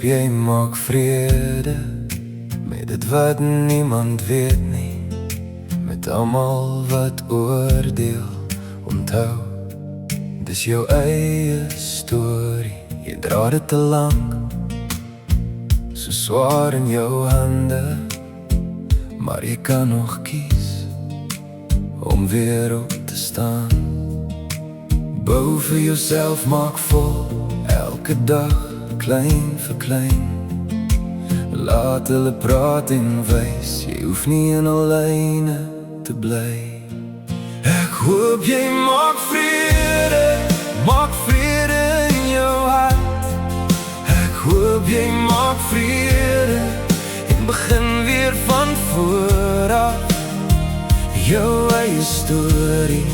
jy maak vrede met dit wat niemand weet nie, met almal wat oordeel. Onthou, dis jou eie storie. Jy dra dit te lank, so swaar in jou hande, maar jy kan nog kies om weer op te staan. Bou vir jouself, maak vol, elke dag, klein vir klein. Laat hulle praat en wys, jy hoef nie in alleen te bly. Ek hoop jy maak vrede in jou hart. Ek hoop jy maak vrede en begin weer van voor af. Jou eie storie,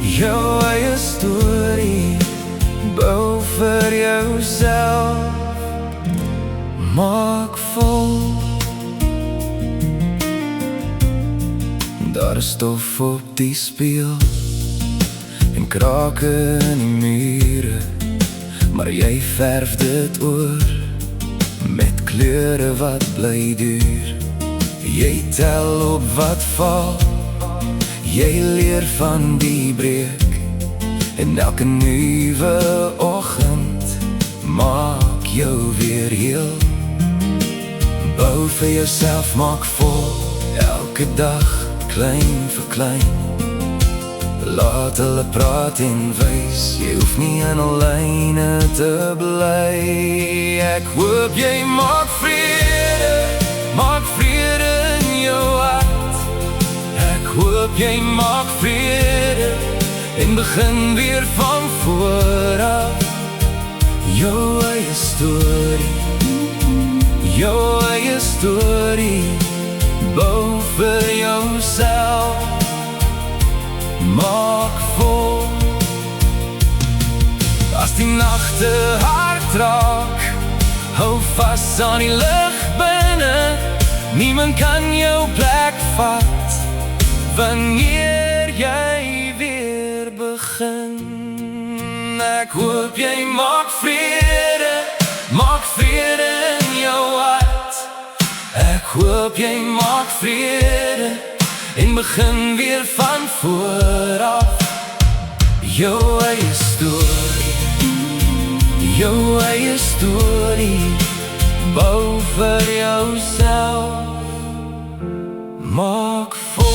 jou eie storie. Bou vir jouself, maak vol. Daar is stof op die spieël en krake in die mure, maar jy verf dit oor met kleure wat bly duur. Jy tel op wat val, jy leer van die breek, en elke nuwe oggend maak jou weer heel. Bou vir jouself, maak vol, elke dag, klein vir klein. Laat hulle praat en wys, jy hoef nie in alleen te bly. Ek hoop jy maak vrede in jou hart. Ek hoop jy maak vrede en begin weer van voor af. Jou eie storie, jou eie storie. Bou vir jouself, maak vol. As die nagte hard raak, hou vas aan die lig binne. Niemand kan jou plek vat wanneer jy weer begin. Ek hoop jy maak vrede in jou hart. Ek hoop jy maak vrede en begin weer van voor af. Jou eie storie, jou eie storie. Bou vir jouself, maak vol.